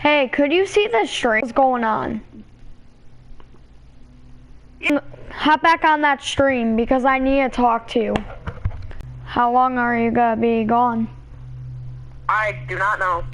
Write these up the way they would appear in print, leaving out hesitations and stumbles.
Hey, could you see the stream? What's going on? Hop back on that stream because I need to talk to you. How long are you gonna be gone? I do not know.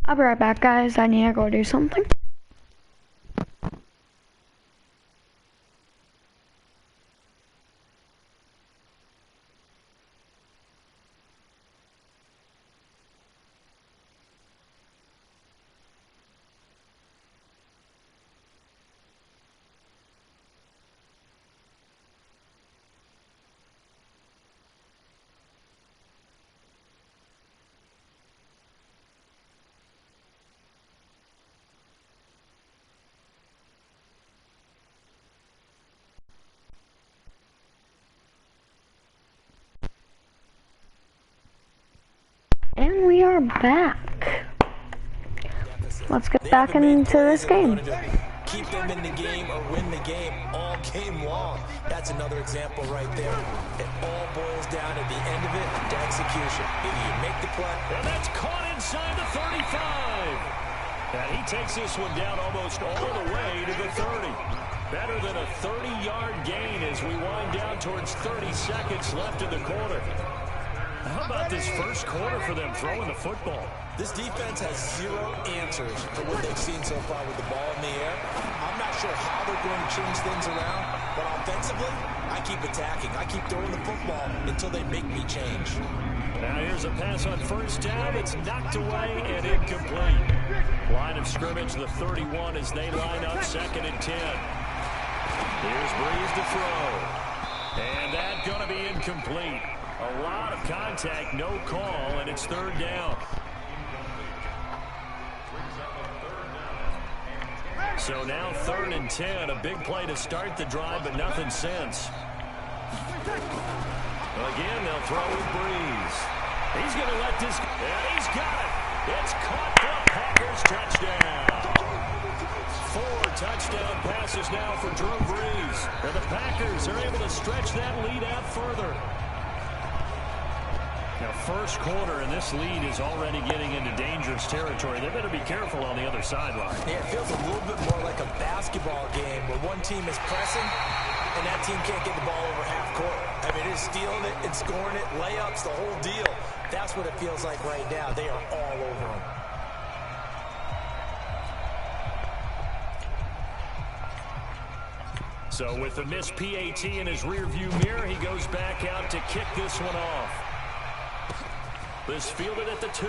I'll be right back, guys. I need to go do something. And we are back. Let's get back into this game. Keep them in the game or win the game all game long. That's another example right there. It all boils down at the end of it to execution. Either you make the play. And that's caught inside the 35. And he takes this one down almost all the way to the 30. Better than a 30-yard gain as we wind down towards 30 seconds left in the quarter. How about this first quarter for them throwing the football? This defense has zero answers for what they've seen so far with the ball in the air. I'm not sure how they're going to change things around, but offensively, I keep attacking. I keep throwing the football until they make me change. Now here's a pass on first down. It's knocked away and incomplete. Line of scrimmage, the 31 as they line up 2nd and 10. Here's Breeze to throw. And that's going to be incomplete. A lot of contact, no call, and it's 3rd down. So now 3rd and 10, a big play to start the drive, but nothing since. Again, they'll throw with Breeze. He's going to let this, and he's got it. It's caught the Packers touchdown. 4 touchdown passes now for Drew Brees. And the Packers are able to stretch that lead out further. Now, first quarter, and this lead is already getting into dangerous territory. They better be careful on the other sideline. Yeah, it feels a little bit more like a basketball game where one team is pressing and that team can't get the ball over half court. I mean, it's stealing it, it's scoring it, layups, the whole deal. That's what it feels like right now. They are all over them. So with the missed PAT in his rearview mirror, he goes back out to kick this one off. This fielded at the 2.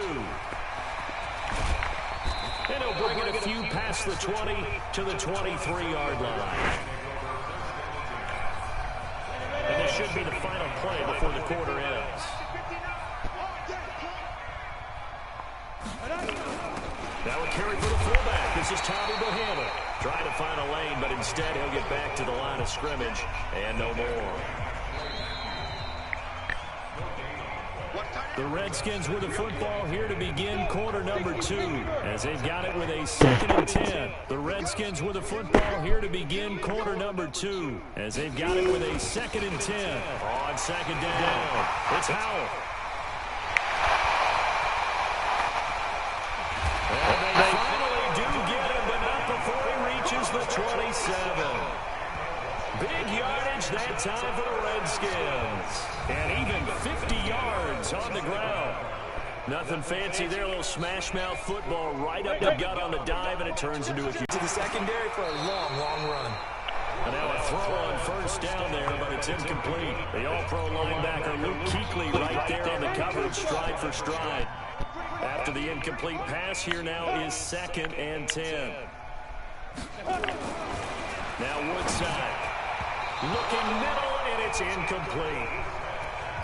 And he'll bring it a few past the 20 to the 23-yard line. And this should be the final play before the quarter ends. That carry for the fullback. This is Tommy Bohanna. Trying to find a lane, but instead he'll get back to the line of scrimmage and no more. The Redskins with the football here to begin quarter number 2 as they've got it with a 2nd and 10. The Redskins with the football here to begin quarter number 2 as they've got it with a 2nd and 10. On 2nd down, it's Howell. And they finally do get him, but not before he reaches the 27. Big yardage that time for the Redskins. And even 50 yards on the ground. Nothing fancy there. A little smash mouth football right up the gut on the dive, and it turns into a kick. To the secondary for a long, long run. And now a throw on first down there, but it's incomplete. The all-pro linebacker Luke Kuechly right there on the coverage, stride for stride. After the incomplete pass, here now is 2nd and 10. Now Woodside. Looking middle, and it's incomplete.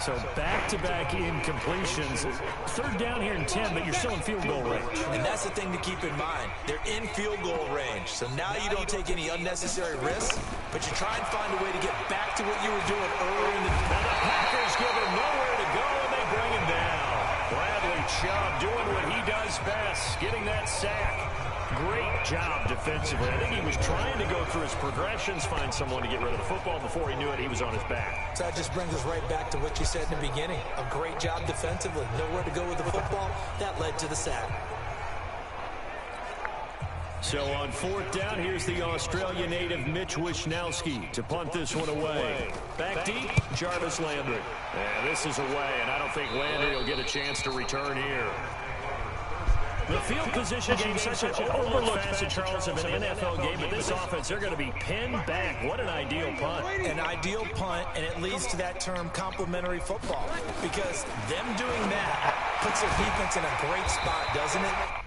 So back-to-back incompletions. 3rd down here and 10, but you're still in field goal range. And that's the thing to keep in mind. They're in field goal range. So now you don't take any unnecessary risks, but you try and find a way to get back to what you were doing earlier in the game. And the Packers give him nowhere to go, and they bring him down. Bradley Chubb doing what he does best, getting that sack. Great job defensively. I think he was trying to go through his progressions, find someone to get rid of the football. Before he knew it, he was on his back. So that just brings us right back to what you said in the beginning. A great job defensively. Nowhere to go with the football. That led to the sack. So on 4th down, here's the Australia native Mitch Wishnowsky to punt this one away. Back deep, Jarvis Landry. And this is away, and I don't think Landry will get a chance to return here. The field position game, such an overlooked facet, Charles, of an NFL game. But this offense, they're going to be pinned back. What an ideal punt. An ideal punt, and it leads to that term complementary football. Because them doing that puts their defense in a great spot, doesn't it?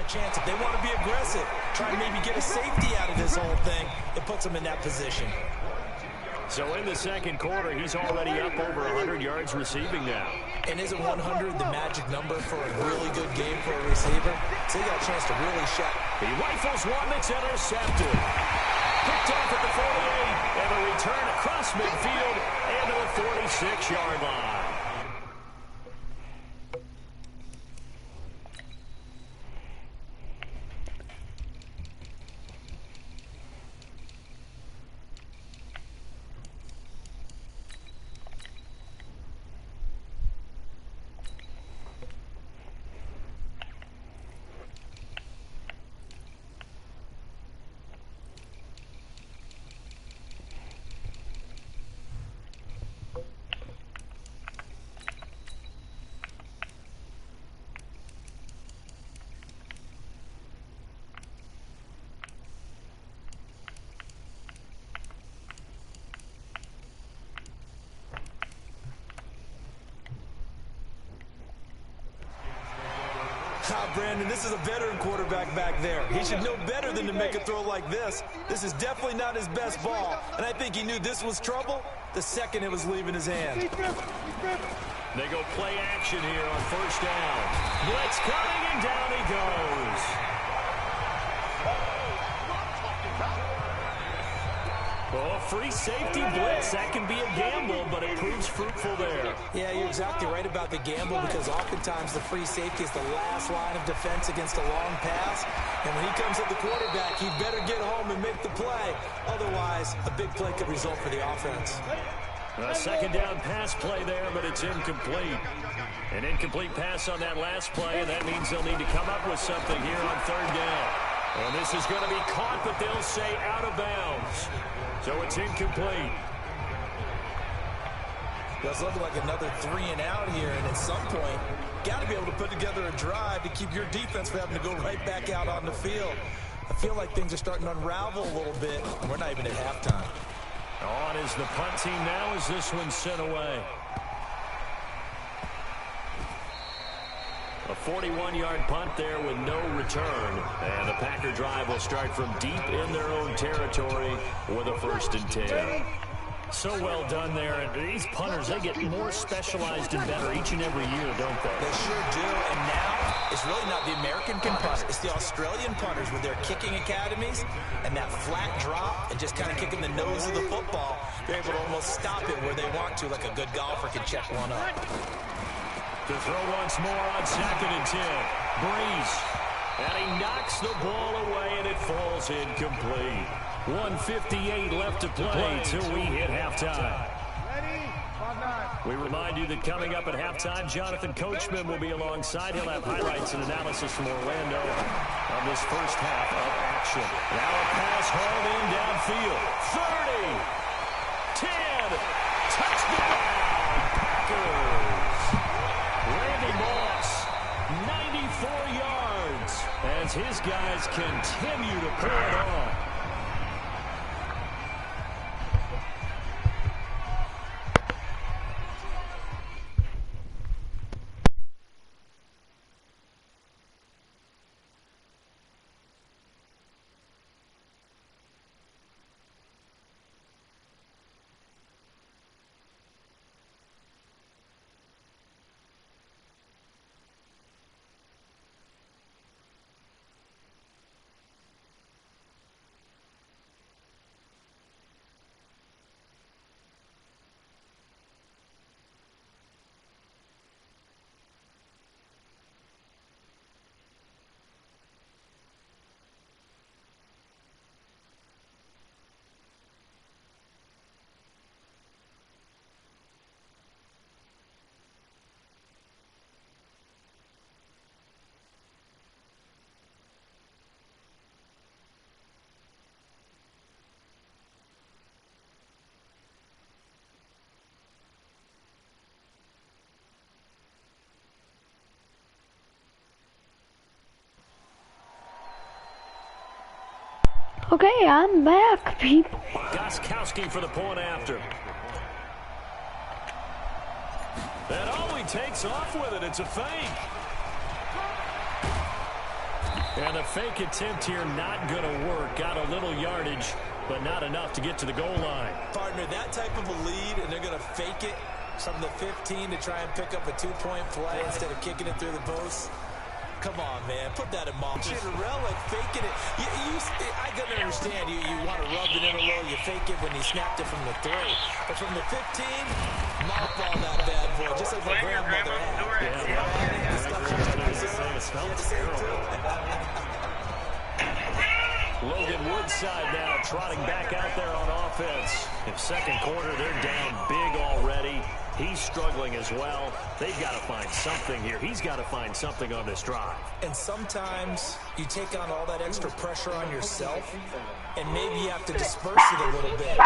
Chance if they want to be aggressive, try and maybe get a safety out of this whole thing. It puts them in that position. So in the 2nd quarter, he's already up over 100 yards receiving now. And isn't 100 the magic number for a really good game for a receiver? So he got a chance to really shut. He rifles one that's intercepted. Picked off at the 48, and a return across midfield and to the 46-yard line. Brandon, this is a veteran quarterback back there. He should know better than to make a throw like this. This is definitely not his best ball, and I think he knew this was trouble the second it was leaving his hand. They go play action here on 1st down. Blitz coming, and down he goes. Oh, free safety blitz. That can be a gamble, but it proves fruitful there. Yeah, you're exactly right about the gamble because oftentimes the free safety is the last line of defense against a long pass. And when he comes at the quarterback, he better get home and make the play. Otherwise, a big play could result for the offense. A 2nd down pass play there, but it's incomplete. An incomplete pass on that last play, and that means they'll need to come up with something here on 3rd down. And this is going to be caught, but they'll say out of bounds. So it's incomplete. That's looking like another 3 and out here, and at some point, got to be able to put together a drive to keep your defense from having to go right back out on the field. I feel like things are starting to unravel a little bit, and we're not even at halftime. On is the punt team now as this one's sent away. A 41-yard punt there with no return. And the Packer drive will start from deep in their own territory with a 1st and 10. So well done there. And these punters, they get more specialized and better each and every year, don't they? They sure do. And now it's really not the American punters. It's the Australian punters with their kicking academies and that flat drop and just kind of kicking the nose of the football. They're able to almost stop it where they want to, like a good golfer can check one up. To throw once more on 2nd and 10. Breeze. And he knocks the ball away, and it falls incomplete. 1:58 left to play till we hit halftime. We remind you that coming up at halftime, Jonathan Coachman will be alongside. He'll have highlights and analysis from Orlando on this first half of action. Now a pass hauled in downfield. 30. 10. Touchdown. Packers. Randy Moss, 94 yards, as his guys continue to pull it on. Okay, I'm back, people. Gostkowski for the point after. And oh, he takes off with it. It's a fake. And a fake attempt here not going to work. Got a little yardage, but not enough to get to the goal line. Partner, that type of a lead, and they're going to fake it from the 15 to try and pick up a 2-point play instead of kicking it through the post. Come on, man. Put that in motion. Relic faking it. I can understand you want to rub it in a little. You fake it when he snapped it from the 3. But from the 15, mothball that bad boy, just like my grandmother had. Logan Woodside now trotting back out there on offense. In 2nd quarter, they're down big already. He's struggling as well. They've got to find something here. He's got to find something on this drive. And sometimes you take on all that extra pressure on yourself, and maybe you have to disperse it a little bit.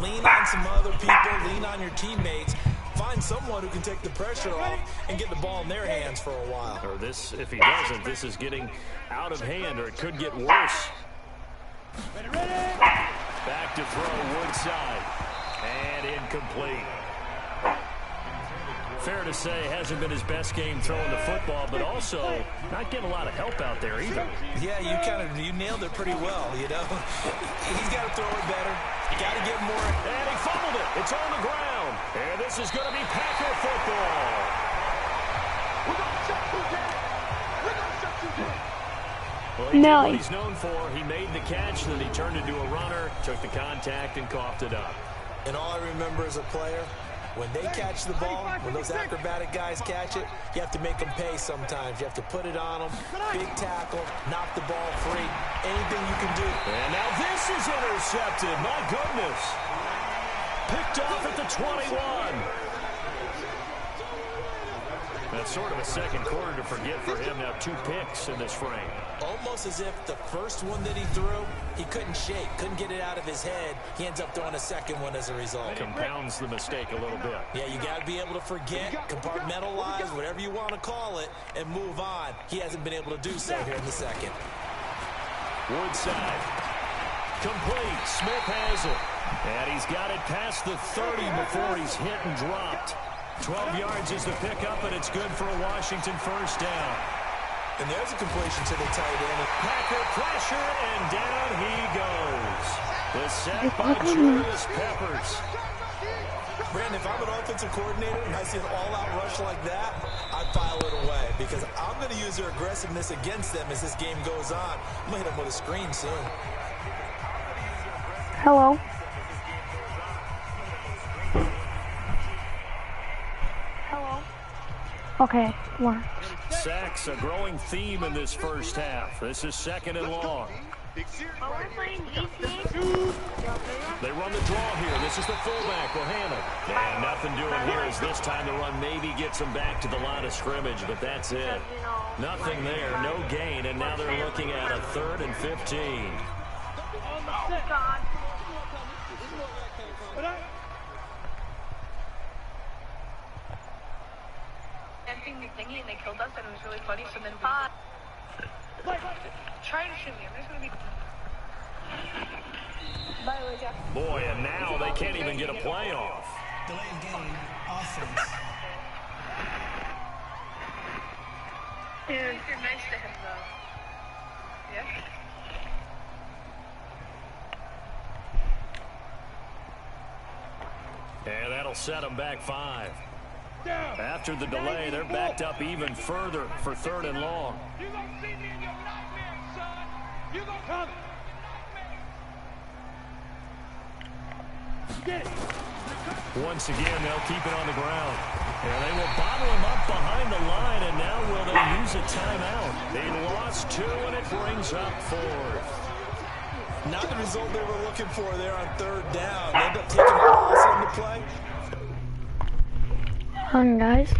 Lean on some other people. Lean on your teammates. Find someone who can take the pressure off and get the ball in their hands for a while. Or this, if he doesn't, this is getting out of hand, or it could get worse. Back to throw Woodside. And incomplete. Fair to say, hasn't been his best game throwing the football, but also not getting a lot of help out there either. Yeah, you nailed it pretty well, you know. He's got to throw it better. Got to get more. And he fumbled it. It's on the ground. And this is going to be Packer football. Well, he did what he's known for. He made the catch, then he turned into a runner, took the contact, and coughed it up. And all I remember as a player, when they catch the ball, when those acrobatic guys catch it, you have to make them pay sometimes. You have to put it on them, big tackle, knock the ball free, anything you can do. And now this is intercepted. My goodness. Picked off at the 21. That's sort of a second quarter to forget for him. Now 2 picks in this frame. Almost as if the first one that he threw, he couldn't shake, couldn't get it out of his head. He ends up throwing a second one as a result. Compounds the mistake a little bit. Yeah, you got to be able to forget, compartmentalize, whatever you want to call it, and move on. He hasn't been able to do so here in the second. Woodside. Complete. Smith has it. And he's got it past the 30 before he's hit and dropped. 12 yards is the pickup, and it's good for a Washington first down. And there's a completion to the tight end. Packer pressure, and down he goes. The sack by Julius Peppers. Brandon, if I'm an offensive coordinator and I see an all-out rush like that, I'd file it away because I'm going to use their aggressiveness against them as this game goes on. I'm going to hit them with a screen soon. Hello. Hello. Okay, one. Sacks, a growing theme in this first half. This is 2nd and long. They run the draw here. This is the fullback, Bohanna. And nothing doing here as this time the run maybe gets them back to the line of scrimmage, but that's it. Nothing there, no gain, and now they're looking at a 3rd and 15. Thingy and they killed us and it was really funny, so then try to shoot me. I'm just gonna be boy, and now they can't even get a play off. Delayed game offense. You're nice to him though. Yeah. And that'll set them back 5. After the delay, they're backed up even further for 3rd and long. You gonna see me in your nightmares, son. You gonna come. Once again, they'll keep it on the ground. And they will bottle him up behind the line, and now will they use a timeout? They lost 2, and it brings up 4th. Not the result they were looking for there on 3rd down. They end up taking a loss into play. On, guys.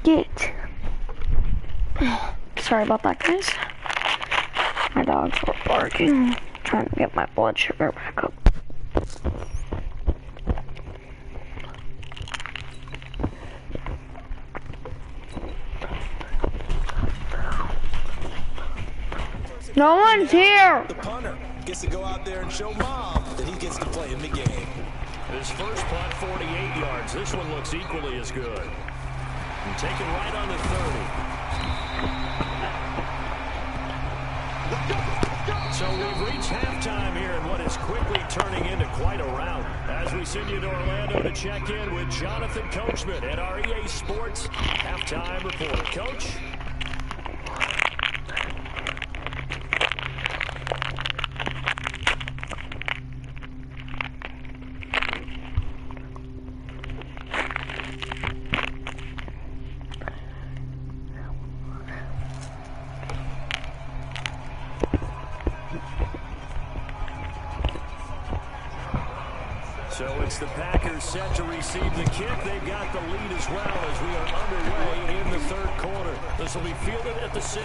Get. Sorry about that, guys. My dogs were barking. Trying to get my blood sugar back up. No one's here. The punter gets to go out there and show Mom that he gets to play in the game. His first punt, 48 yards. This one looks equally as good. And taken right on the 30. So we've reached halftime here in what is quickly turning into quite a rout. As we send you to Orlando to check in with Jonathan Coachman at our EA Sports halftime report. Coach? it's the Packers set to receive the kick. They've got the lead as well as we are underway in the third quarter. This will be fielded at the 6.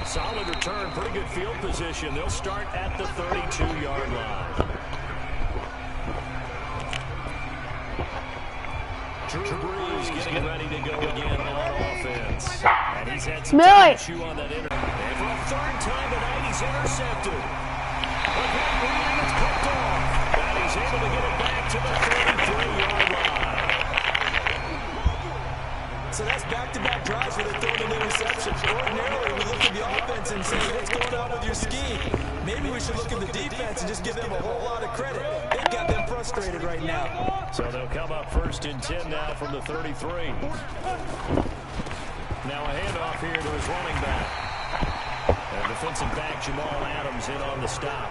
Solid return, pretty good field position. They'll start at the 32-yard line. Drew Brees getting ready to go again on offense. And he's had some time to chew on that And for a third time tonight, he's intercepted. And it's picked off. And he's able to get it back to the 33-yard line. So that's back-to-back drives where they're throwing an interception. Ordinarily, we look at the offense and say, what's going on with your scheme? Maybe we should look at the defense and just give them a whole lot of credit. They've got them frustrated right now. So they'll come up 1st and 10 now from the 33. Now a handoff here to his running back. And defensive back Jamal Adams in on the stop.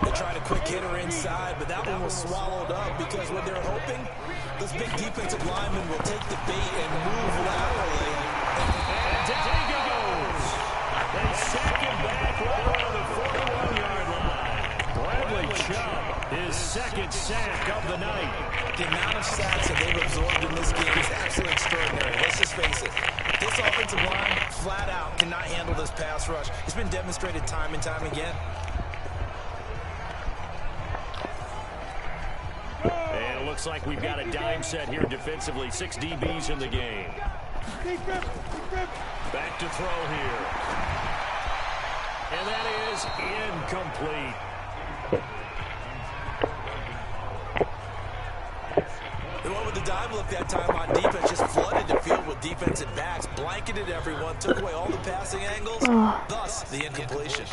They tried a quick hitter inside, but that one was swallowed up because what they're hoping, those big defensive linemen will take the bait and move laterally. And there he goes. They sack him back right on the 41-yard line. Bradley Chubb, his second sack of the night. The amount of sacks that they've absorbed in this game is absolutely extraordinary. Let's just face it. This offensive line, flat out, cannot handle this pass rush. It's been demonstrated time and time again. And it looks like we've got a dime set here defensively. 6 DBs in the game. Back to throw here. And that is incomplete. The one with the dive look that time on defense just flooded the field with defensive backs, blanketed everyone, took away all the passing angles, thus the incompletion.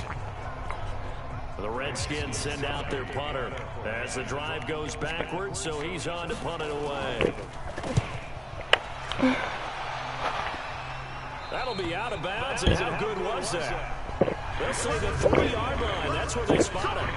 The Redskins send out their punter as the drive goes backwards, so he's on to punt it away. That'll be out of bounds, and how good was that? They'll say the 3-yard line. That's where they spot him.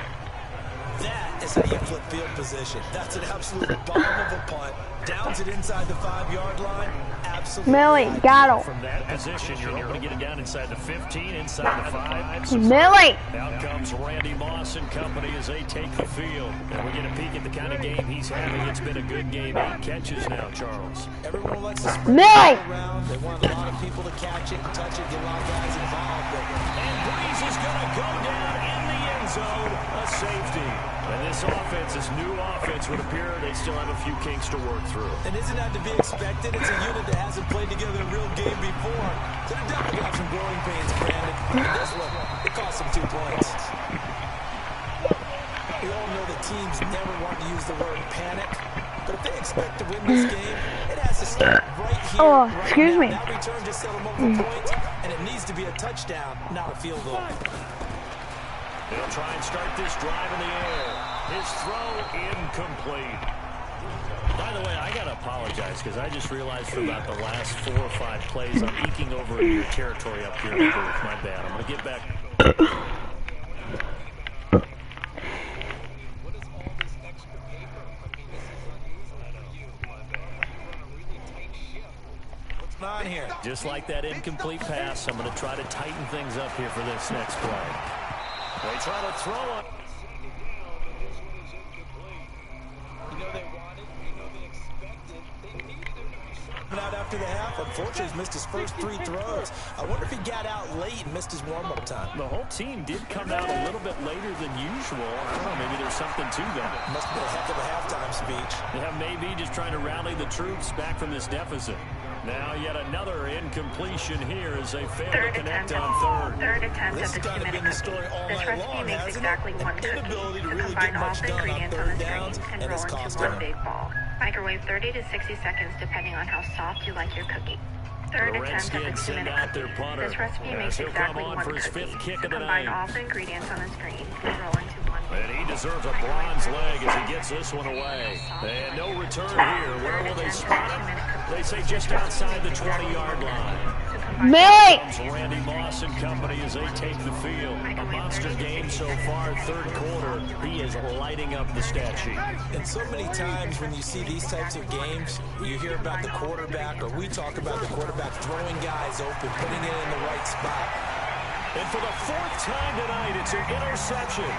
That is how you flip field position. That's an absolute bomb of a punt. Downs it inside the 5-yard line. Absolutely. Millie, got him. From that position, you're able to get it down inside the 15, inside the 5. Millie. Out comes Randy Moss and company as they take the field. And we get a peek at the kind of game he's having. It's been a good game. 8 catches now, Charles. Everyone likes to spread it around. They want a lot of people to catch it, touch it, get a lot of guys involved. And Brees is going to go down in the end zone. A safety. And this offense, this new offense, would appear they still have a few kinks to work through. And isn't that to be expected? It's a unit that hasn't played together a real game before. Could have definitely got some growing pains, Brandon. And this one, it cost them 2 points. We all know that teams never want to use the word panic. But if they expect to win this game, it has to start right here, excuse me. That return just settled multiple points, and it needs to be a touchdown, not a field goal. They'll try and start this drive in the air. His throw incomplete. By the way, I got to apologize because I just realized for about the last 4 or 5 plays I'm eking over into your territory up here in the booth. My bad. I'm going to get back. What is all this extra paper? I mean, this is unusual for you, my man. You run a really tight ship. What's going on here? Just like that incomplete pass, I'm going to try to tighten things up here for this next play. They try to throw it. You know they wanted, you know they expected, they needed it. Out after the half, unfortunately, he's missed his first 3 throws. I wonder if he got out late and missed his warm-up time. The whole team did come out a little bit later than usual. I don't know, maybe there's something to that. Must have been a heck of a halftime speech. Yeah, maybe just trying to rally the troops back from this deficit. Now yet another incompletion here as they fail to connect on third. Third attempt This at has the kind of been the story all This night recipe long, makes hasn't exactly it? one An cookie. inability to So really combine get all much the done on ingredients on third the downs, screen and and roll it's into cost one them. big ball. Microwave 30 to 60 seconds depending on how soft you like your cookie. Third The attempt at the Redskins send 2-minute out their cookie. punter. This recipe Yes, makes he'll exactly come on one for his cookie. 5th kick of the Combine night. all the ingredients on the screen and roll into one. And he deserves a bronze leg as he gets this one away. And no return here. Where will they spot him? They say just outside the 20-yard line. Millie. Comes Randy Moss and company as they take the field. A monster game so far, third quarter. He is lighting up the stat sheet. And so many times when you see these types of games, you hear about the quarterback, or we talk about the quarterback throwing guys open, putting it in the right spot. And for the 4th time tonight, it's an interception.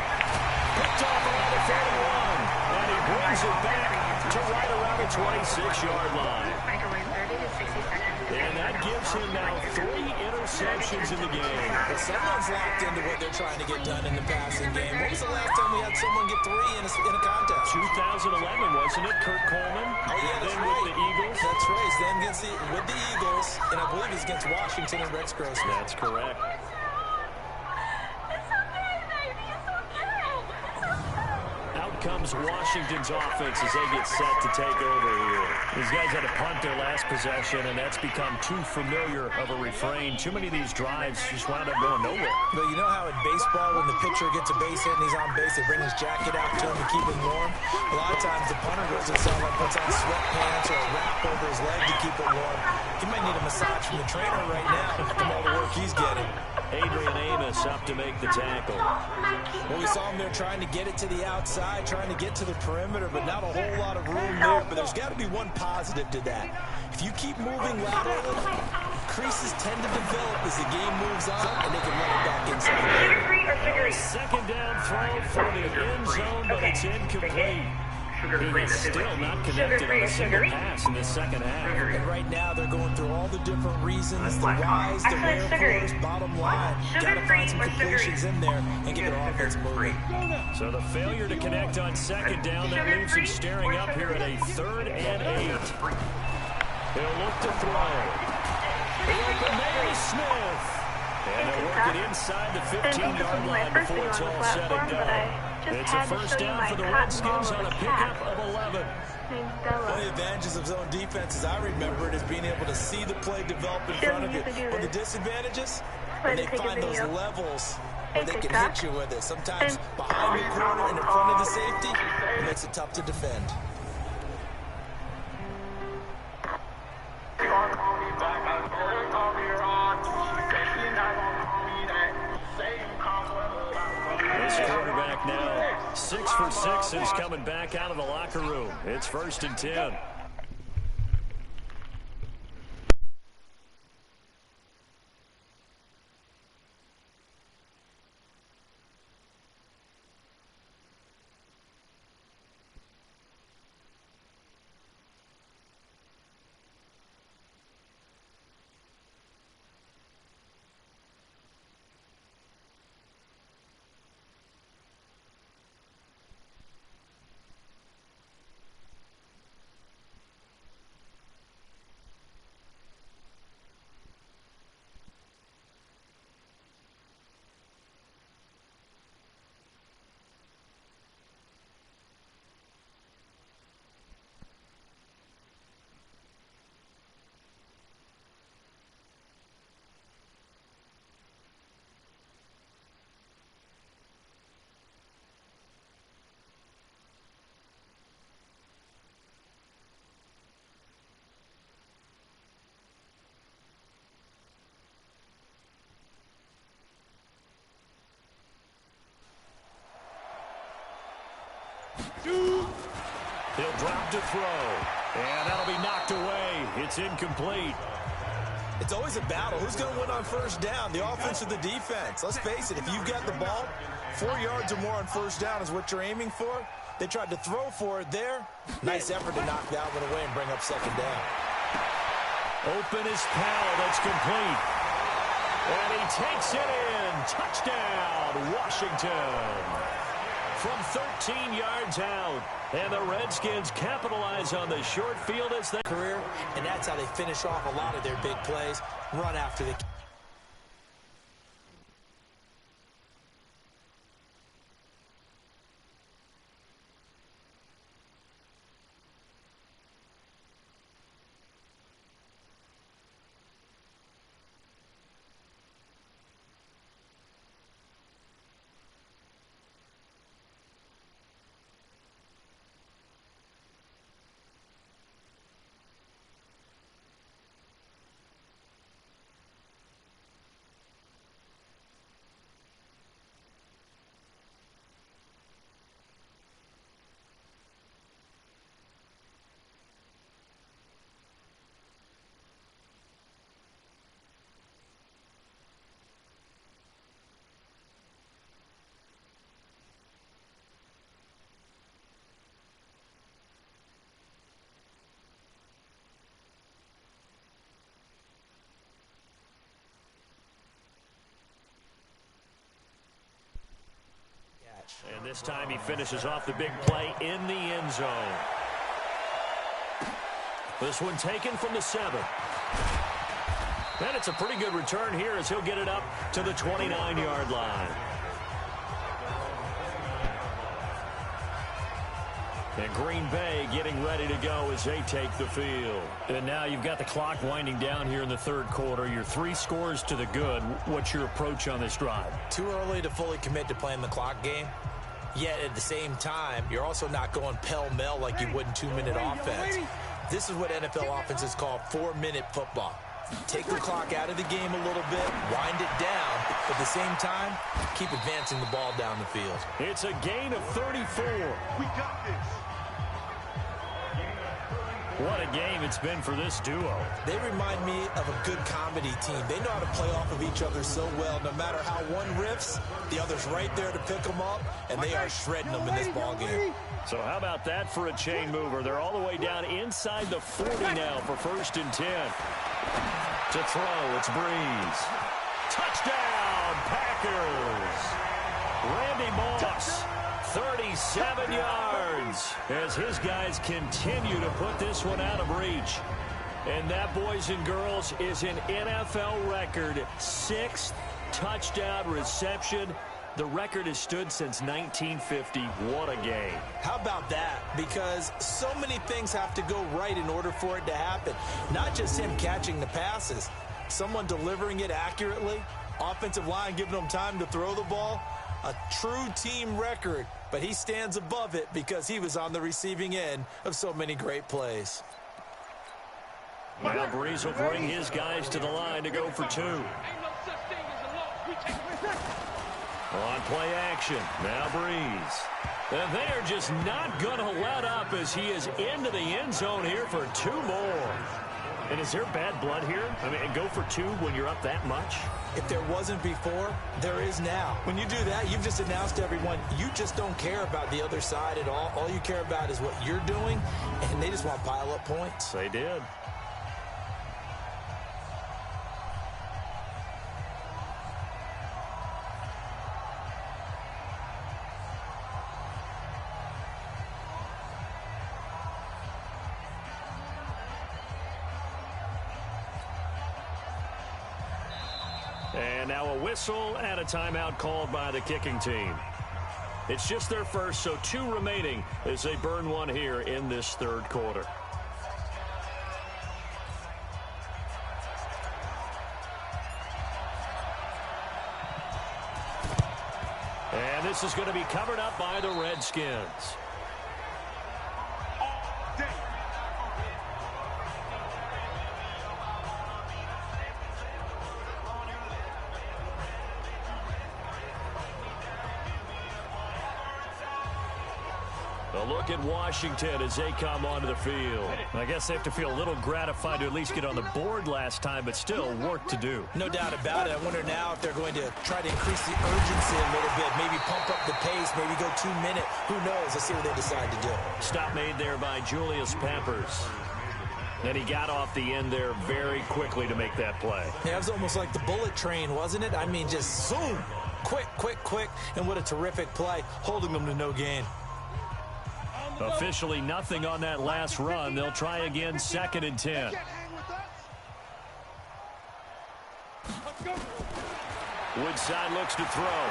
picked off around the 31. And he brings it back to right around the 26-yard line. Microwave 30 to 60 seconds. And that gives him now 3 interceptions in the game. But someone's locked into what they're trying to get done in the passing game. When was the last time we had someone get 3 in a contest? 2011, wasn't it? Kurt Coleman. Oh, yeah, that's then right. with the Eagles. That's right. Then with the Eagles, and I believe it's against Washington and Rex Grossman. That's correct. Out comes Washington's offense as they get set to take over here. These guys had to punt their last possession, and that's become too familiar of a refrain. Too many of these drives just wound up going nowhere. But you know how in baseball, when the pitcher gets a base hit and he's on base, they bring his jacket out to him to keep him warm? A lot of times the punter goes inside and puts on sweatpants or a wrap over his leg to keep it warm. He might need a massage from the trainer right now from all the work he's getting. Adrian Amos up to make the tackle. Well, we saw him there trying to get it to the outside, trying to get to the perimeter, but not a whole lot of room there. But there's got to be one positive to that. If you keep moving laterally, creases tend to develop as the game moves on, and they can run it back inside. Second down throw for the end zone, but it's incomplete. He is still not connected on a single pass in the second half. And right now, they're going through all the different reasons, the whys, the wherefores, bottom line. Got to find some completions in there and get their offense moving. So the failure to connect on second down, that leaves him staring up here at a 3rd and 8. He'll look to throw. The open man is Smith. And they'll work it inside the 15-yard line before it's all said and done. It's a first down for the Redskins on a pickup of 11. One of the advantages of zone defense, as I remember it, is being able to see the play develop in front of you. But the disadvantages, when they find those levels where they can hit you with it. Sometimes behind the corner and in front of the safety, it makes it tough to defend. This quarterback now 6 for 6 is coming back out of the locker room. It's 1st and 10. He'll drop to throw. And that'll be knocked away. It's incomplete. It's always a battle. Who's going to win on first down, the offense or the defense? Let's face it, if you've got the ball, 4 yards or more on first down is what you're aiming for. They tried to throw for it there. Nice effort to knock that one away and bring up second down. Open is Powell. That's complete. And he takes it in. Touchdown, Washington. From 13 yards out. And the Redskins capitalize on the short field as they career, and that's how they finish off a lot of their big plays. Run after the And this time he finishes off the big play in the end zone. This one taken from the 7. And it's a pretty good return here as he'll get it up to the 29-yard line. And Green Bay getting ready to go as they take the field. And now you've got the clock winding down here in the third quarter. You're 3 scores to the good. What's your approach on this drive? Too early to fully commit to playing the clock game. Yet at the same time, you're also not going pell-mell like you would in 2-minute offense. This is what NFL offenses call 4-minute football. Take the clock out of the game a little bit, wind it down, but at the same time, keep advancing the ball down the field. It's a gain of 34. We got this. What a game it's been for this duo. They remind me of a good comedy team. They know how to play off of each other so well. No matter how one riffs, the other's right there to pick them up, and they are shredding them in this ball game. So how about that for a chain mover? They're all the way down inside the 40 now for 1st and 10. To throw, it's Breeze. Touchdown, Packers. Randy Moss, 37 yards, as his guys continue to put this one out of reach. And that, boys and girls, is an NFL record 6th touchdown reception. The record has stood since 1950. What a game. How about that? Because so many things have to go right in order for it to happen. Not just him catching the passes, someone delivering it accurately, offensive line giving them time to throw the ball. A true team record, but he stands above it because he was on the receiving end of so many great plays. Now Breeze will bring his guys to the line to go for 2. On play action, now Breeze. And they're just not going to let up as he is into the end zone here for 2 more. And is there bad blood here? I mean, go for 2 when you're up that much? If there wasn't before, there is now. When you do that, you've just announced to everyone, you just don't care about the other side at all. All you care about is what you're doing, and they just want to pile up points. They did. And now a whistle and a timeout called by the kicking team. It's just their first, so 2 remaining as they burn one here in this third quarter. And this is going to be covered up by the Redskins. A look at Washington as they come onto the field. I guess they have to feel a little gratified to at least get on the board last time, but still work to do. No doubt about it. I wonder now if they're going to try to increase the urgency a little bit, maybe pump up the pace, maybe go 2-minute. Who knows? Let's see what they decide to do. Stop made there by Julius Peppers. And he got off the end there very quickly to make that play. Yeah, it was almost like the bullet train, wasn't it? I mean, just zoom. Quick, quick, quick. And what a terrific play, holding them to no gain. Officially nothing on that last run. They'll try again, 2nd and 10. Woodside looks to throw.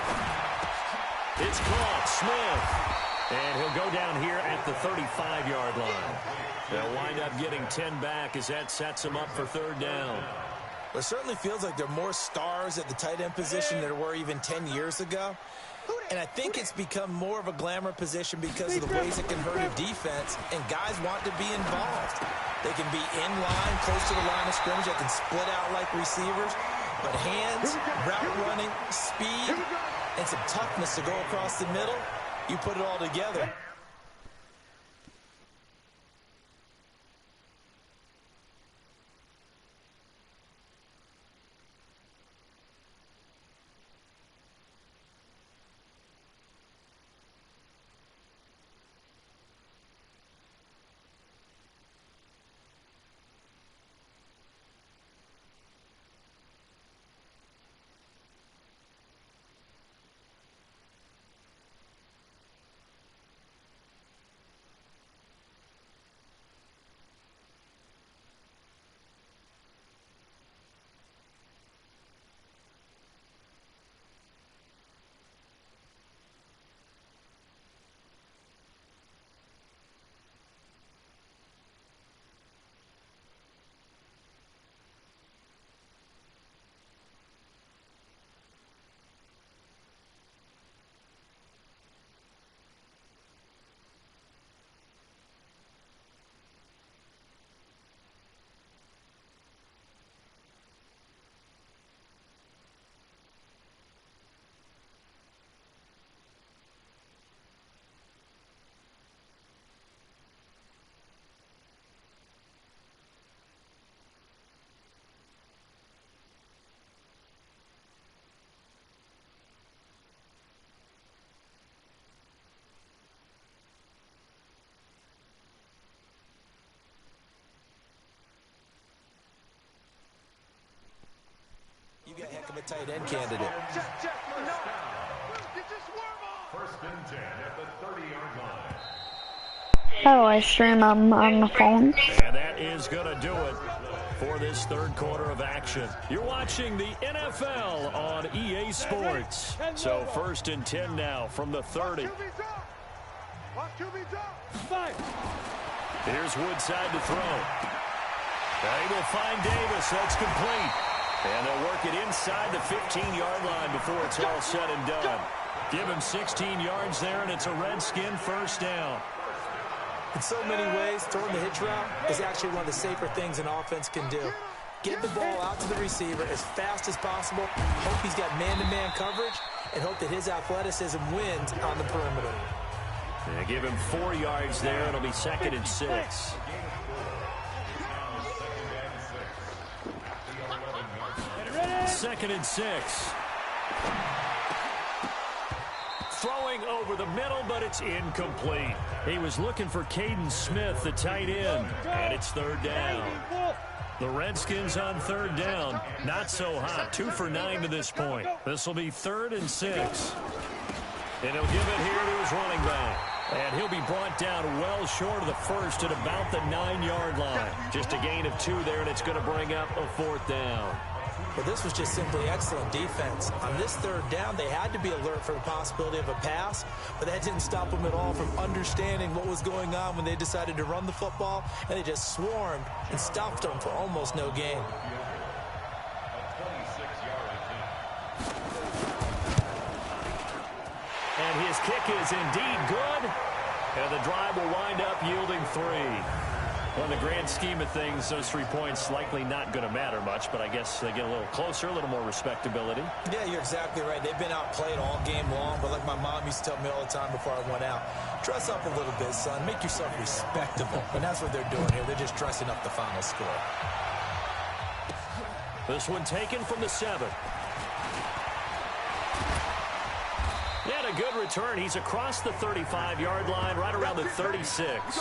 It's caught. Smith. And he'll go down here at the 35-yard line. They'll wind up getting 10 back as that sets them up for 3rd down. It certainly feels like there are more stars at the tight end position than there were even 10 years ago. And I think it's become more of a glamour position because of the ways it can hurt a defense, and guys want to be involved. They can be in line, close to the line of scrimmage. They can split out like receivers. But hands, route running, speed, and some toughness to go across the middle, you put it all together. heck of a tight end candidate. First and 10 at the 30-yard line. How do I stream on the phone? And that is going to do it for this third quarter of action. You're watching the NFL on EA Sports. So first and 10 now from the 30. Here's Woodside to throw. They will find Davis. That's complete. And they'll work it inside the 15-yard line before it's all said and done. Give him 16 yards there, and it's a Redskin first down. In so many ways, throwing the hitch route is actually one of the safer things an offense can do. Get the ball out to the receiver as fast as possible, hope he's got man-to-man coverage, and hope that his athleticism wins on the perimeter. Yeah, give him 4 yards there. It'll be 2nd and 6. Second and 6. Throwing over the middle, but it's incomplete. He was looking for Caden Smith, the tight end, and it's 3rd down. The Redskins on 3rd down. Not so hot. 2 for 9 to this point. This will be 3rd and 6. And he'll give it here to his running back. And he'll be brought down well short of the first at about the 9-yard line. Just a gain of 2 there, and it's going to bring up a 4th down. But this was just simply excellent defense. On this 3rd down, they had to be alert for the possibility of a pass, but that didn't stop them at all from understanding what was going on when they decided to run the football, and they just swarmed and stopped them for almost no gain. And his kick is indeed good, and the drive will wind up yielding 3. Well, in the grand scheme of things, those 3 points likely not going to matter much, but I guess they get a little closer, a little more respectability. Yeah, you're exactly right. They've been outplayed all game long, but like my mom used to tell me all the time before I went out, dress up a little bit, son. Make yourself respectable. And that's what they're doing here. They're just dressing up the final score. This one taken from the 7. And a good return. He's across the 35-yard line, right around the 36.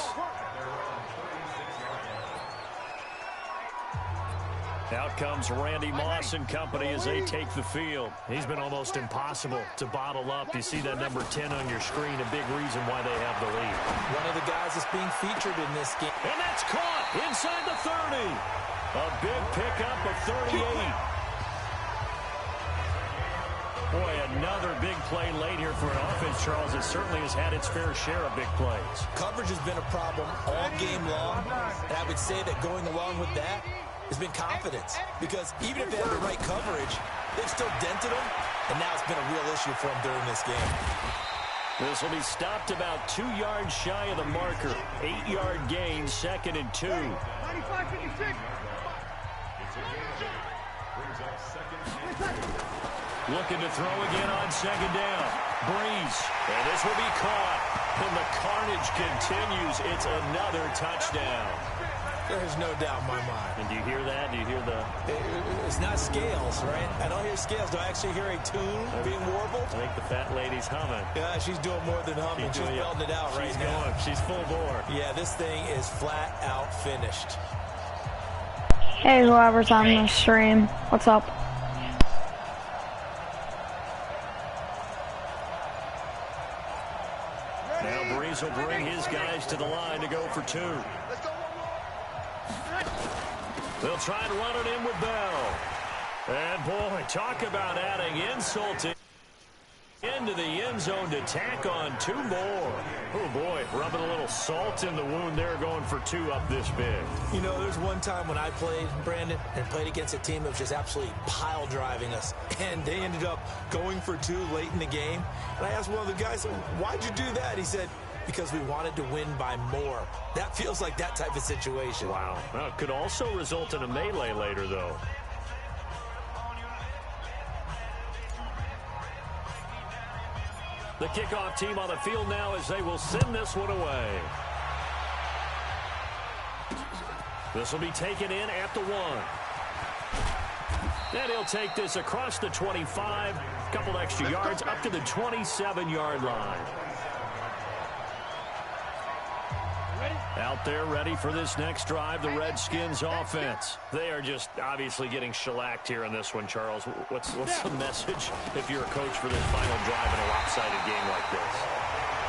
Out comes Randy Moss and company as they take the field. He's been almost impossible to bottle up. You see that number 10 on your screen, a big reason why they have the lead. One of the guys that's being featured in this game. And that's caught inside the 30. A big pickup of 38. Boy, another big play late here for an offense, Charles. It certainly has had its fair share of big plays. Coverage has been a problem all game long, and I would say that going along with that has been confidence, because even if they have the right coverage, they've still dented them, and now it's been a real issue for them during this game. This will be stopped about 2 yards shy of the marker. 8-yard gain, 2nd and 2. Looking to throw again on 2nd down. Breeze, and this will be caught. And the carnage continues. It's another touchdown. There's no doubt in my mind. And do you hear that? Do you hear the... It's not scales, right? I don't hear scales. Do I actually hear a tune being warbled? I think the fat lady's humming. Yeah, she's doing more than humming. She's belting it out right now. Going. She's full bore. Yeah, this thing is flat out finished. Hey, whoever's on the stream, what's up? Now Breeze will bring his guys to the line to go for 2. They'll try and run it in with Bell. And, boy, talk about adding insult into the end zone to tack on 2 more. Oh, boy, rubbing a little salt in the wound there, going for 2 up this big. You know, there's one time when I played, Brandon, and played against a team that was just absolutely pile driving us, and they ended up going for 2 late in the game. And I asked one of the guys, why'd you do that? He said, because we wanted to win by more. That feels like that type of situation. Wow. Well, it could also result in a melee later, though. The kickoff team on the field now as they will send this one away. This will be taken in at the 1. And he'll take this across the 25, a couple extra yards up to the 27-yard line. Ready? Out there ready for this next drive, the Redskins offense. They are just obviously getting shellacked here in this one, Charles. What's the message if you're a coach for this final drive in a lopsided game like this?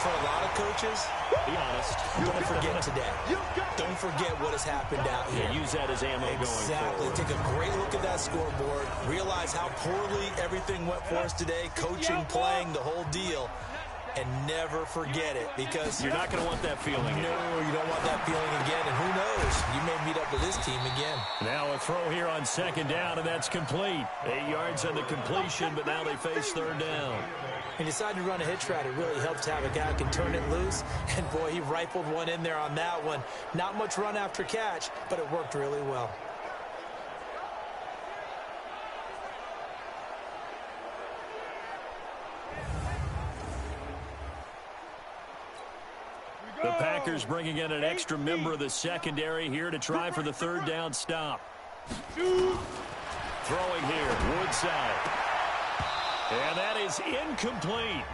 For a lot of coaches, be honest, don't forget today. Don't forget what has happened out here. Yeah, use that as ammo going forward. Take a great look at that scoreboard. Realize how poorly everything went for us today. Coaching, playing, the whole deal. And never forget it, because you're not going to want that feeling again. No, you don't want that feeling again. And who knows? You may meet up with this team again. Now a throw here on second down, and that's complete. 8 yards on the completion, but now they face third down. He decided to run a hitch route. It really helps to have a guy who can turn it loose. And, boy, he rifled one in there on that one. Not much run after catch, but it worked really well. The Packers bringing in an extra member of the secondary here to try for the third down stop. Throwing here, Woodside. And that is incomplete.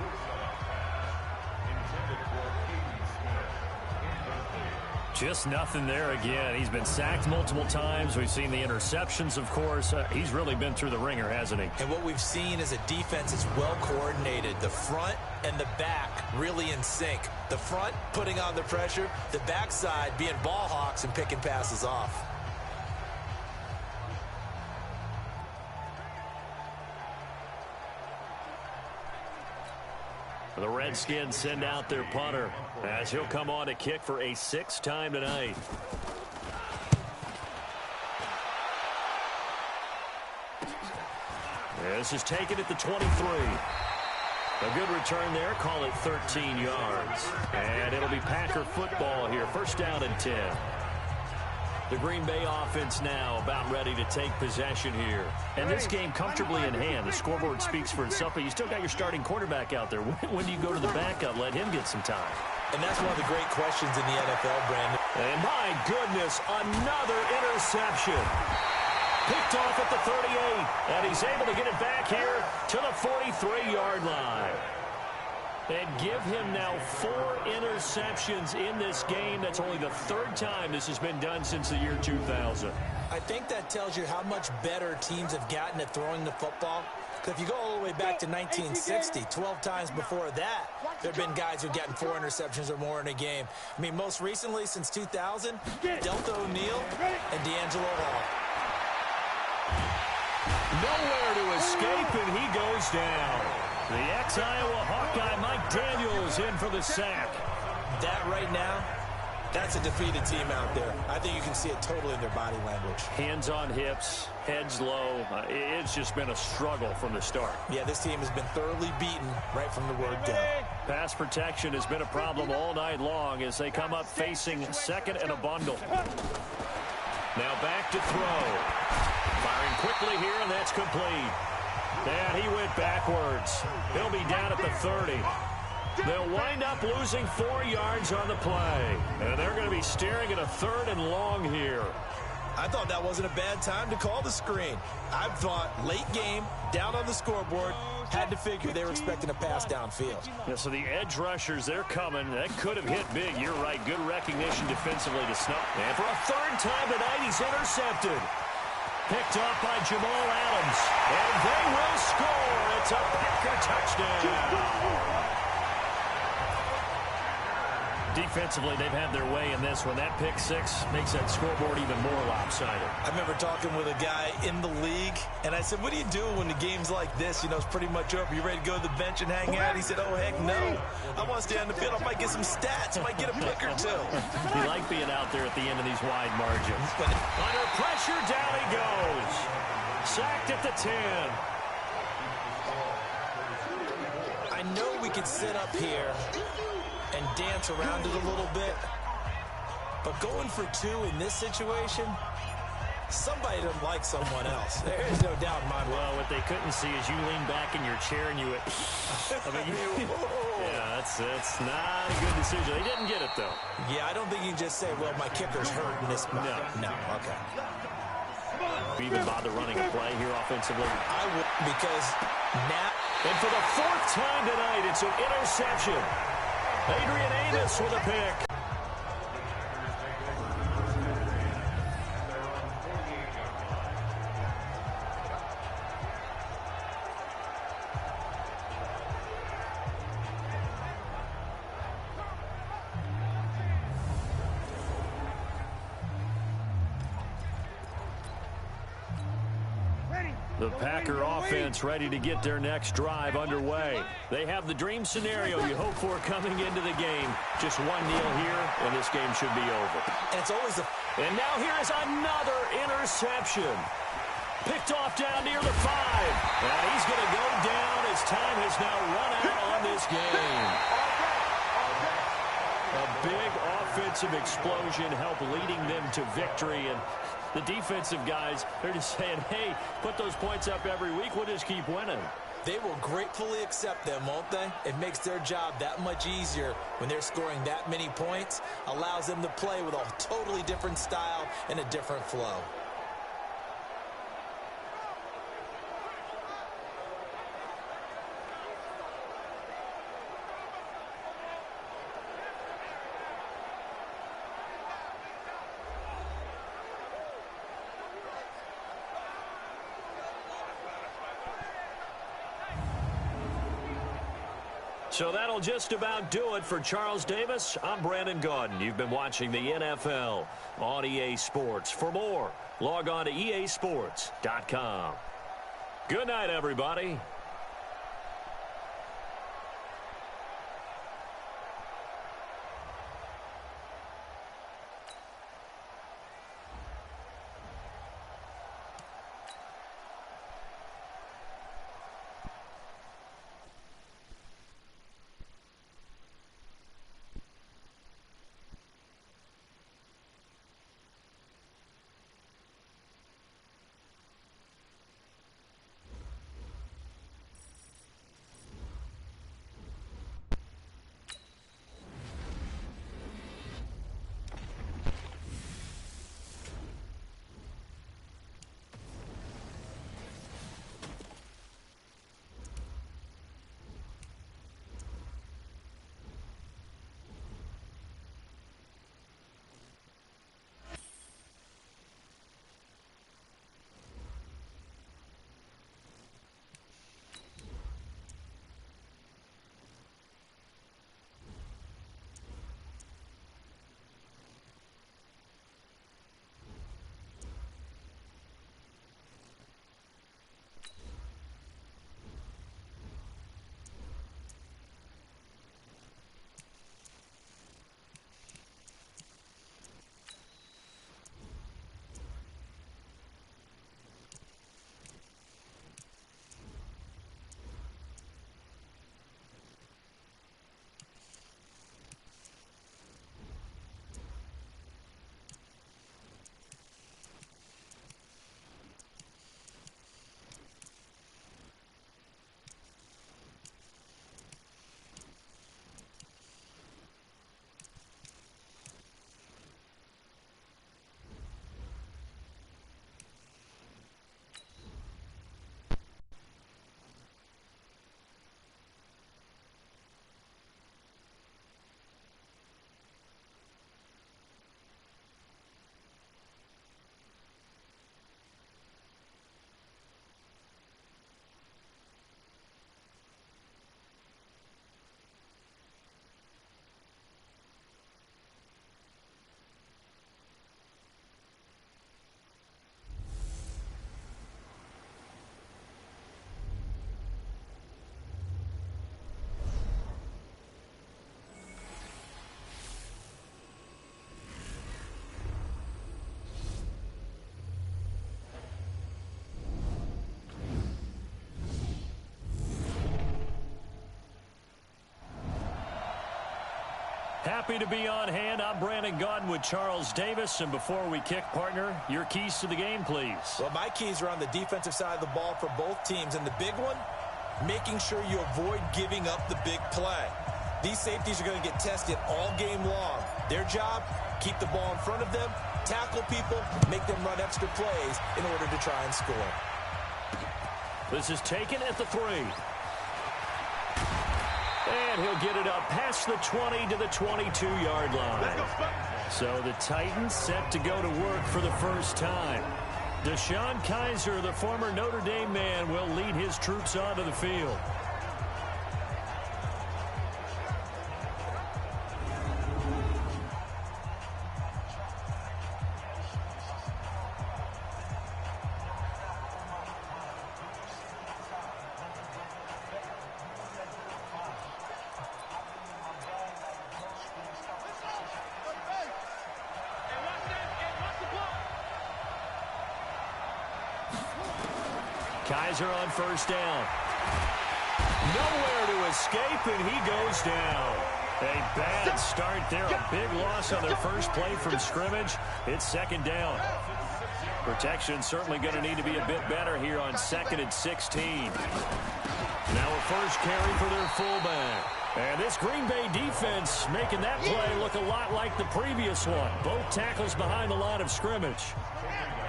Just nothing there again. He's been sacked multiple times. We've seen the interceptions, of course. He's really been through the ringer, hasn't he? And what we've seen is a defense that's well coordinated. The front and the back really in sync. The front putting on the pressure, the backside being ball hawks and picking passes off. The Redskins send out their punter as he'll come on to kick for a sixth time tonight. This is taken at the 23. A good return there. Call it 13 yards. And it'll be Packer football here. First down and 10. The Green Bay offense now about ready to take possession here. And this game comfortably in hand. The scoreboard speaks for itself, but you still got your starting quarterback out there. When do you go to the backup? Let him get some time. And that's one of the great questions in the NFL, Brandon. And my goodness, another interception. Picked off at the 38. And he's able to get it back here to the 43-yard line. And give him now 4 interceptions in this game. That's only the third time this has been done since the year 2000. I think that tells you how much better teams have gotten at throwing the football. If you go all the way back to 1960, 12 times before that, there have been guys who've gotten 4 interceptions or more in a game. I mean, most recently, since 2000, Delta O'Neal and D'Angelo Hall. Nowhere to escape, and he goes down. The ex-Iowa Hawkeye Mike Daniels in for the sack. That right now, that's a defeated team out there. I think you can see it totally in their body language. Hands on hips, heads low. It's just been a struggle from the start. Yeah, this team has been thoroughly beaten right from the word go. Pass protection has been a problem all night long as they come up facing second and a bundle. Now back to throw. Firing quickly here, and that's complete. And he went backwards. He'll be down at the 30. They'll wind up losing 4 yards on the play. And they're going to be staring at a third and long here. I thought that wasn't a bad time to call the screen. I thought late game, down on the scoreboard, had to figure they were expecting a pass downfield. Yeah, so the edge rushers, they're coming. That could have hit big. You're right. Good recognition defensively to snuff. And for a third time tonight, he's intercepted. Picked off by Jamal Adams. And they will score. It's a Packer touchdown. Defensively, they've had their way in this one. That pick six makes that scoreboard even more lopsided. I remember talking with a guy in the league, and I said, what do you do when the game's like this? You know, it's pretty much over. You ready to go to the bench and hang out? He said, oh, heck no. I want to stay on the field. I might get some stats. I might get a pick or two. You like being out there at the end of these wide margins. Under pressure, down he goes. Sacked at the 10. I know we could sit up here and dance around it a little bit, but going for 2 in this situation, somebody doesn't like someone else. There is no doubt in my mind. Well, what they couldn't see is you lean back in your chair and you went, yeah, that's not a good decision. They didn't get it, though. Yeah, I don't think you can just say, well, my kicker's hurt in this spot. No, okay. You even bother running a play here offensively? I would, because now. And for the 4th time tonight, it's an interception. Adrian Amos with a pick. The Packer offense ready to get their next drive underway. They have the dream scenario you hope for coming into the game. Just 1-0 here, and this game should be over. And it's always a... And now here is another interception. Picked off down near the 5. And he's going to go down as time has now run out on this game. A big offensive explosion helped leading them to victory. And the defensive guys, they're just saying, hey, put those points up every week. We'll just keep winning. They will gratefully accept them, won't they? It makes their job that much easier when they're scoring that many points. Allows them to play with a totally different style and a different flow. So that'll just about do it for Charles Davis. I'm Brandon Gaudin. You've been watching the NFL on EA Sports. For more, log on to easports.com. Good night, everybody. Happy to be on hand. I'm Brandon Gaudin with Charles Davis. And before we kick, partner, your keys to the game, please. Well, my keys are on the defensive side of the ball for both teams. And the big one, making sure you avoid giving up the big play. These safeties are going to get tested all game long. Their job, keep the ball in front of them, tackle people, make them run extra plays in order to try and score. This is taken at the 3. And he'll get it up past the 20 to the 22-yard line. So the Titans set to go to work for the first time. Deshaun Kaiser, the former Notre Dame man, will lead his troops onto the field. Kaiser on first down. Nowhere to escape, and he goes down. A bad start there. A big loss on their first play from scrimmage. It's second down. Protection certainly going to need to be a bit better here on 2nd and 16. Now a first carry for their fullback. And this Green Bay defense making that play look a lot like the previous one. Both tackles behind the line of scrimmage.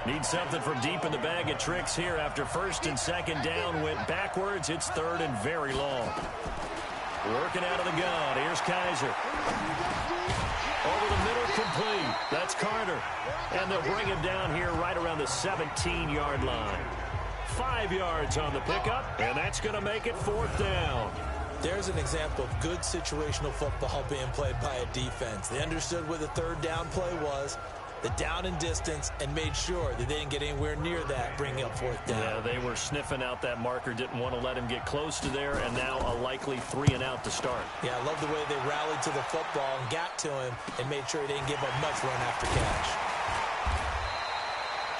Need something from deep in the bag of tricks here after 1st and 2nd down went backwards. It's 3rd and very long. Working out of the gun. Here's Kaiser. Over the middle, complete. That's Carter. And they'll bring him down here right around the 17-yard line. 5 yards on the pickup, and that's going to make it 4th down. There's an example of good situational football being played by a defense. They understood where the 3rd down play was, the down and distance, and made sure that they didn't get anywhere near that, bringing up 4th down. Yeah, they were sniffing out that marker, didn't want to let him get close to there, and now a likely 3 and out to start. Yeah, I love the way they rallied to the football and got to him and made sure he didn't give up much run after catch.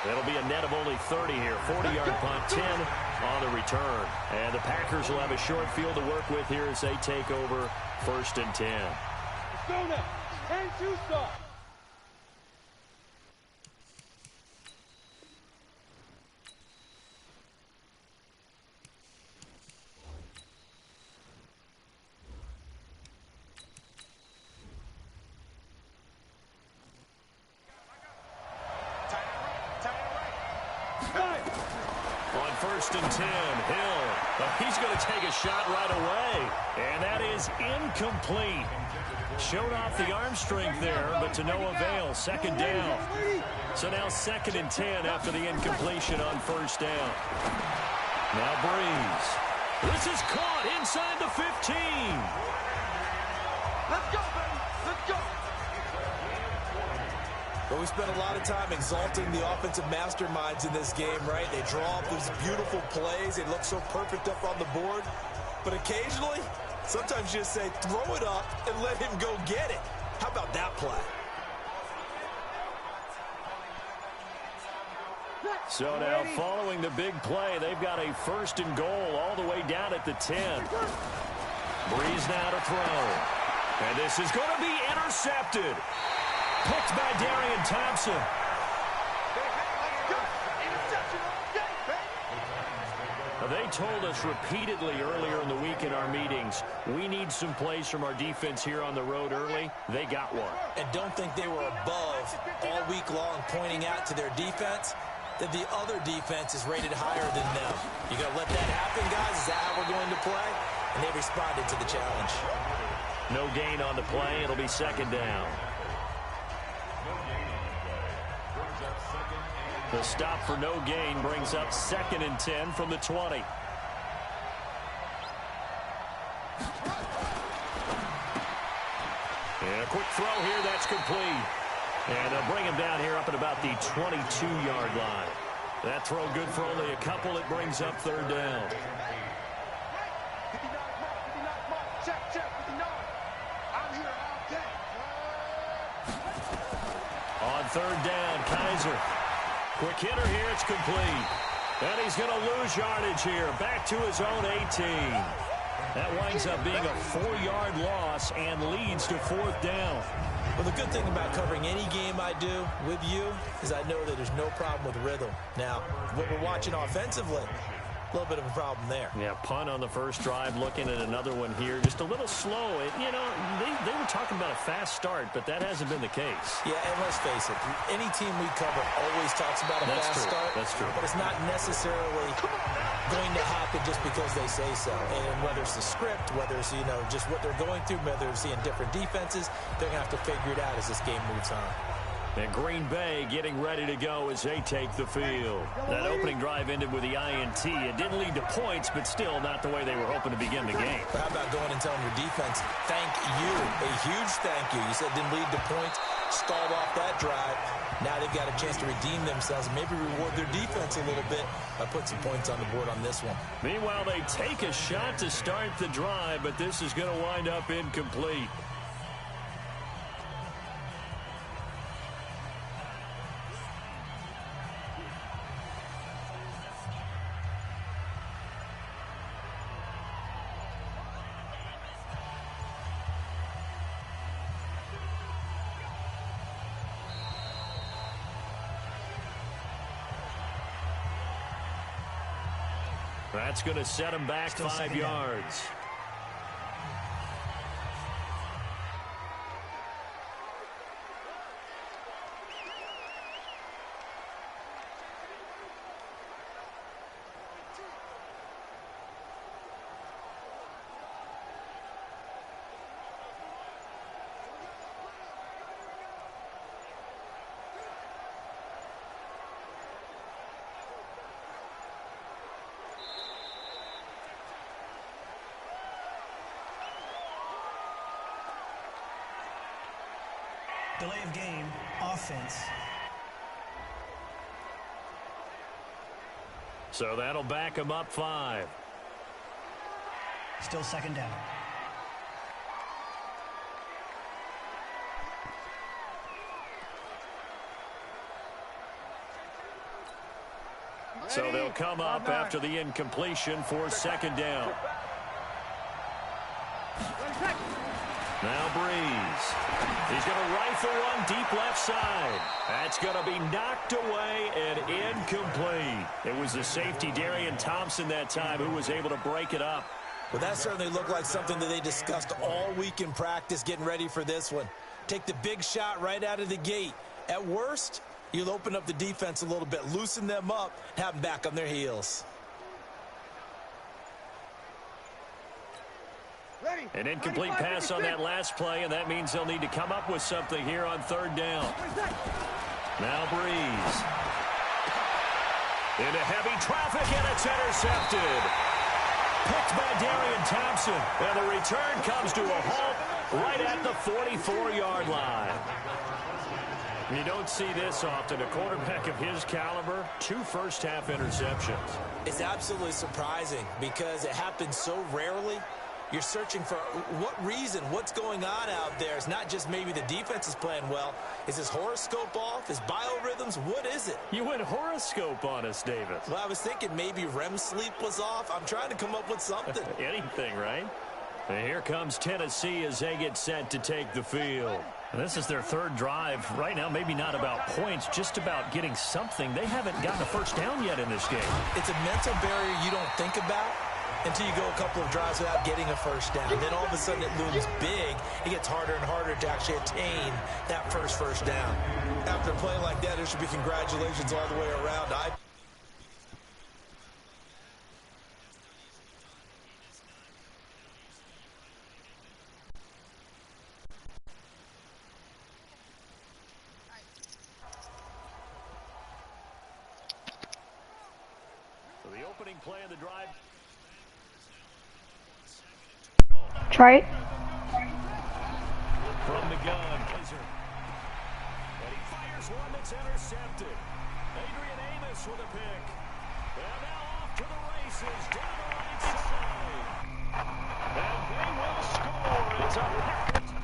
It'll be a net of only 30 here. 40-yard punt, 10 on the return. And the Packers will have a short field to work with here as they take over 1st and 10. Let's go now. 10-2 start. On 1st and 10, Hill. He's going to take a shot right away. And that is incomplete. Showed off the arm strength there, but to no avail. 2nd down. So now 2nd and 10 after the incompletion on 1st down. Now Breeze. This is caught inside the 15. Let's go, baby. Let's go. But we spent a lot of time exalting the offensive masterminds in this game, right? They draw up these beautiful plays. They look so perfect up on the board. But occasionally, sometimes you just say, throw it up and let him go get it. How about that play? So now following the big play, they've got a 1st and goal all the way down at the 10. Breeze now to throw. And this is going to be intercepted. Picked by Darian Thompson. They told us repeatedly earlier in the week in our meetings, we need some plays from our defense here on the road early. They got one. And don't think they were above all week long pointing out to their defense that the other defense is rated higher than them. You got to let that happen, guys. Is that how we're going to play? And they responded to the challenge. No gain on the play. It'll be 2nd down. The stop for no gain brings up 2nd and 10 from the 20. And a quick throw here, that's complete. And they'll bring him down here up at about the 22-yard line. That throw good for only a couple. It brings up 3rd down. On 3rd down, Kaiser. Quick hitter here, it's complete. And he's going to lose yardage here. Back to his own 18. That winds up being a 4-yard loss and leads to 4th down. Well, the good thing about covering any game I do with you is I know that there's no problem with rhythm. Now, what we're watching offensively, a little bit of a problem there. Yeah, punt on the first drive, looking at another one here. Just a little slow. You know, they were talking about a fast start, but that hasn't been the case. Yeah, and let's face it, any team we cover always talks about a fast start. That's true. But it's not necessarily going to happen just because they say so. And whether it's the script, whether it's, you know, just what they're going through, whether they're seeing different defenses, they're going to have to figure it out as this game moves on. And Green Bay getting ready to go as they take the field. That opening drive ended with the INT. It didn't lead to points, but still not the way they were hoping to begin the game. But how about going and telling your defense, thank you, a huge thank you. You said it didn't lead to points, stalled off that drive. Now they've got a chance to redeem themselves and maybe reward their defense a little bit by putting some points on the board on this one. Meanwhile, they take a shot to start the drive, but this is going to wind up incomplete. That's going to set him back Still 5 yards. Delay of game, offense. So that'll back him up 5. Still second down. So they'll come up after the incompletion for second down. Now Breeze. He's going to rifle one deep left side. That's going to be knocked away and incomplete. It was the safety, Darian Thompson, that time who was able to break it up. Well, that certainly looked like something that they discussed all week in practice, getting ready for this one. Take the big shot right out of the gate. At worst, you'll open up the defense a little bit, loosen them up, have them back on their heels. An incomplete pass on that last play, and that means they'll need to come up with something here on third down. Now Breeze. Into heavy traffic, and it's intercepted. Picked by Darian Thompson, and the return comes to a halt right at the 44-yard line. You don't see this often. A quarterback of his caliber, 2 first-half interceptions. It's absolutely surprising because it happens so rarely. You're searching for what reason, what's going on out there. It's not just maybe the defense is playing well. Is his horoscope off? His biorhythms? What is it? You went horoscope on us, Davis. Well, I was thinking maybe REM sleep was off. I'm trying to come up with something. Anything, right? And here comes Tennessee as they get set to take the field. And this is their third drive. Right now, maybe not about points, just about getting something. They haven't gotten a first down yet in this game. It's a mental barrier you don't think about until you go a couple of drives without getting a first down. Then all of a sudden it looms big. It gets harder and harder to actually attain that first down. After a play like that, there should be congratulations all the way around. So the opening play of the drive. Try it. From the gun. And he fires one that's intercepted. Adrian Amos with a pick. And now off to the races down the right side. And they will score. It's a